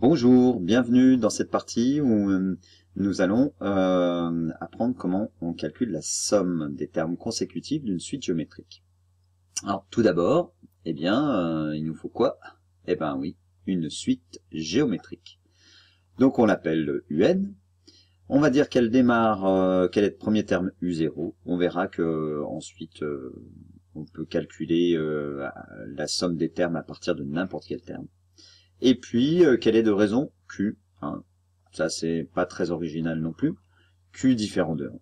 Bonjour, bienvenue dans cette partie où nous allons apprendre comment on calcule la somme des termes consécutifs d'une suite géométrique. Alors tout d'abord, il nous faut quoi? Eh ben oui, une suite géométrique. Donc on l'appelle UN. On va dire qu'elle démarre, quel est le premier terme U0. On verra que ensuite on peut calculer la somme des termes à partir de n'importe quel terme. Et puis, quelle est de raison? Q. Hein. Ça, c'est pas très original non plus. Q différent de 1.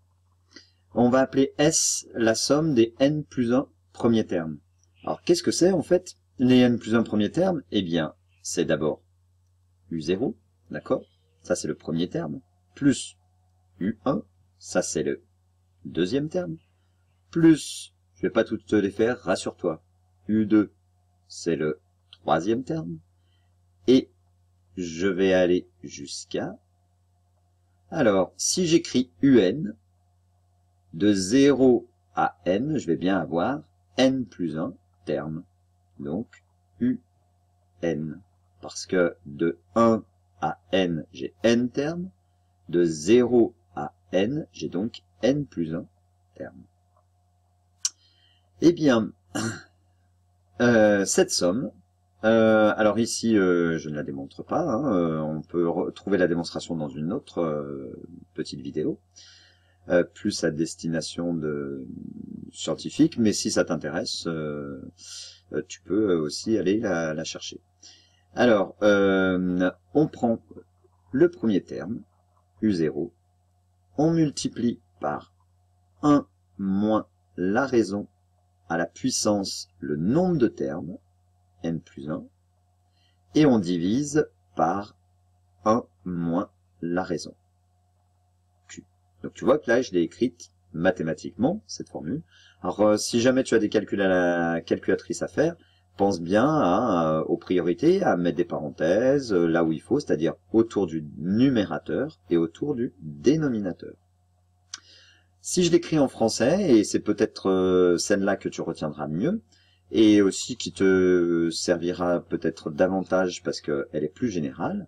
On va appeler S la somme des n plus 1 premiers termes. Alors, qu'est-ce que c'est en fait, les n plus 1 premiers termes? Eh bien, c'est d'abord U0, d'accord? Ça, c'est le premier terme. Plus U1, ça, c'est le deuxième terme. Plus, je vais pas toutes les faire, rassure-toi. U2, c'est le troisième terme. Et je vais aller jusqu'à... Alors, si j'écris UN, de 0 à n, je vais bien avoir n plus 1 termes. Donc, UN. Parce que de 1 à n, j'ai n termes. De 0 à n, j'ai donc n plus 1 termes. Eh bien, cette somme... alors ici, je ne la démontre pas, hein, on peut retrouver la démonstration dans une autre petite vidéo, plus à destination de scientifiques, mais si ça t'intéresse, tu peux aussi aller la chercher. Alors, on prend le premier terme, U0, on multiplie par 1 moins la raison à la puissance le nombre de termes, n plus 1, et on divise par 1 moins la raison, Q. Donc tu vois que là, je l'ai écrite mathématiquement, cette formule. Alors si jamais tu as des calculs à la calculatrice à faire, pense bien aux priorités, à mettre des parenthèses là où il faut, c'est-à-dire autour du numérateur et autour du dénominateur. Si je l'écris en français, et c'est peut-être celle-là que tu retiendras mieux, et aussi qui te servira peut-être davantage parce qu'elle est plus générale.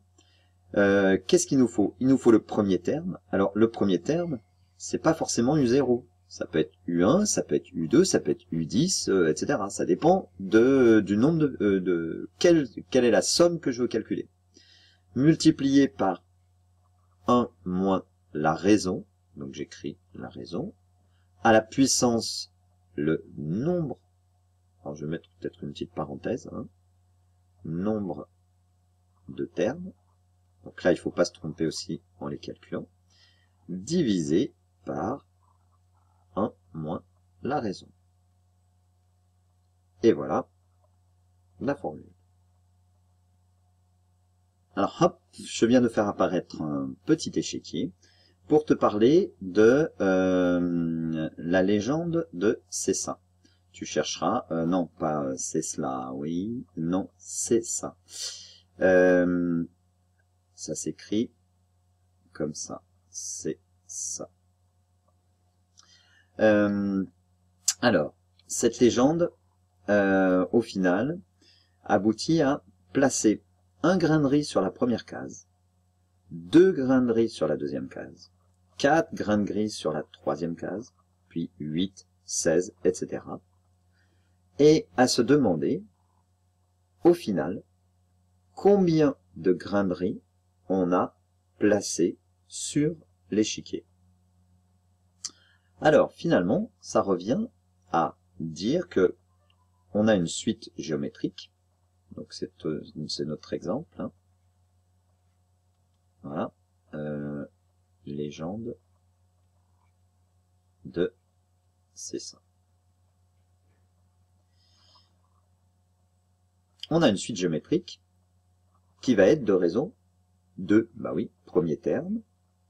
Qu'est-ce qu'il nous faut? Il nous faut le premier terme. Alors le premier terme, c'est pas forcément U0. Ça peut être U1, ça peut être U2, ça peut être U10, etc. Ça dépend du nombre de quelle est la somme que je veux calculer. Multiplié par 1 moins la raison, donc j'écris la raison, à la puissance le nombre. Alors je vais mettre peut-être une petite parenthèse, hein. Nombre de termes, donc là il ne faut pas se tromper aussi en les calculant, divisé par 1 moins la raison. Et voilà la formule. Alors hop, je viens de faire apparaître un petit échiquier pour te parler de la légende de Cessa. Tu chercheras, non pas c'est cela, oui, non c'est ça. Ça s'écrit comme ça, c'est ça. Alors, cette légende, au final, aboutit à placer un grain de riz sur la première case, 2 grains de riz sur la deuxième case, 4 grains de riz sur la troisième case, puis 8, 16, etc. Et à se demander, au final, combien de grains de riz on a placé sur l'échiquier. Alors, finalement, ça revient à dire que on a une suite géométrique. Donc, c'est notre exemple. Hein. Voilà. Légende de Cessa. On a une suite géométrique qui va être de raison 2, bah oui, premier terme,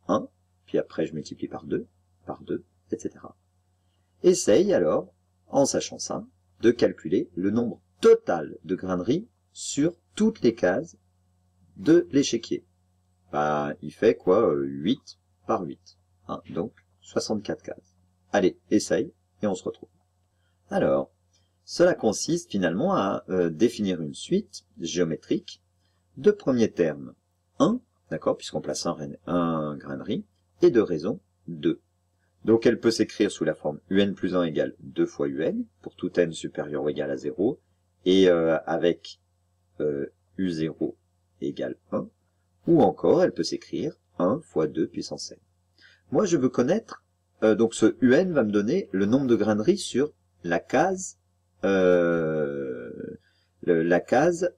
1, puis après je multiplie par 2, etc. Essaye alors, en sachant ça, de calculer le nombre total de grains de riz sur toutes les cases de l'échiquier. Bah, il fait quoi 8 par 8, hein, donc 64 cases. Allez, essaye, et on se retrouve. Alors, cela consiste finalement à définir une suite géométrique de premiers termes 1, d'accord, puisqu'on place un grain de riz, et de raison 2. Donc elle peut s'écrire sous la forme un plus 1 égale 2 fois un, pour tout n supérieur ou égal à 0, et avec u0 égale 1, ou encore elle peut s'écrire 1 fois 2 puissance n. Moi je veux connaître, donc ce un va me donner le nombre de grains de riz sur la case la case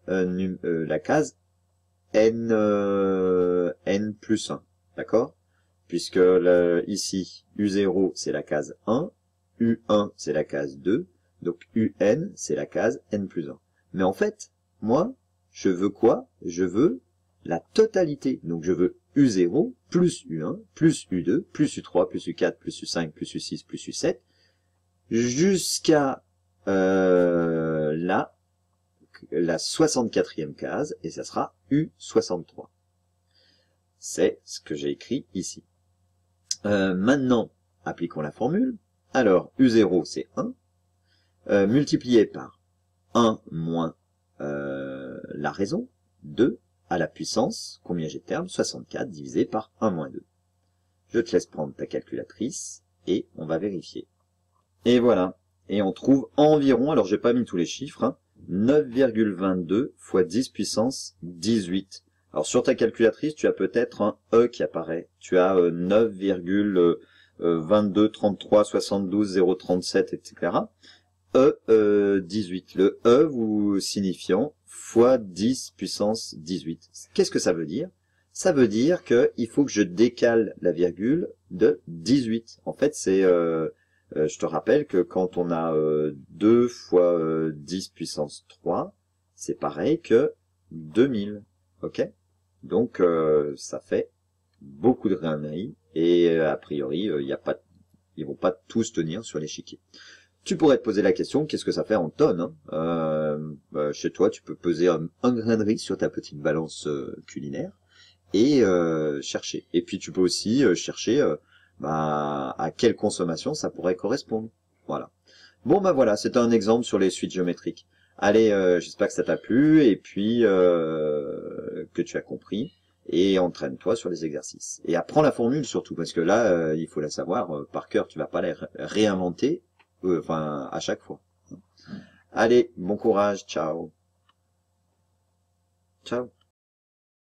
n plus 1, d'accord? Puisque ici, U0 c'est la case 1, U1 c'est la case 2, donc UN c'est la case n plus 1. Mais en fait, moi, je veux quoi? Je veux la totalité. Donc je veux U0 plus U1 plus U2 plus U3 plus U4 plus U5 plus U6 plus U7 jusqu'à la 64e case, et ça sera U63. C'est ce que j'ai écrit ici. Maintenant, appliquons la formule. Alors, U0, c'est 1, multiplié par 1 moins la raison, 2, à la puissance, combien j'ai de termes? 64, divisé par 1 moins 2. Je te laisse prendre ta calculatrice, et on va vérifier. Et voilà. Et on trouve environ, alors j'ai pas mis tous les chiffres, hein, 9,22 fois 10 puissance 18. Alors sur ta calculatrice, tu as peut-être un E qui apparaît. Tu as 9,22, 33, 72, 037, etc. 18. Le E vous signifiant fois 10 puissance 18. Qu'est-ce que ça veut dire? Ça veut dire qu'il faut que je décale la virgule de 18. En fait, c'est... je te rappelle que quand on a 2 fois 10 puissance 3, c'est pareil que 2000. Ok? Donc, ça fait beaucoup de grains de riz. Et a priori, ils vont pas tous tenir sur l'échiquier. Tu pourrais te poser la question, qu'est-ce que ça fait en tonnes, hein? Chez toi, tu peux peser un grain de riz sur ta petite balance culinaire et chercher. Et puis, tu peux aussi chercher... à quelle consommation ça pourrait correspondre. Voilà. Bon, voilà, c'est un exemple sur les suites géométriques. Allez, j'espère que ça t'a plu, et puis que tu as compris, et entraîne-toi sur les exercices. Et apprends la formule surtout, parce que là, il faut la savoir par cœur, tu vas pas la réinventer à chaque fois. Allez, bon courage, ciao. Ciao.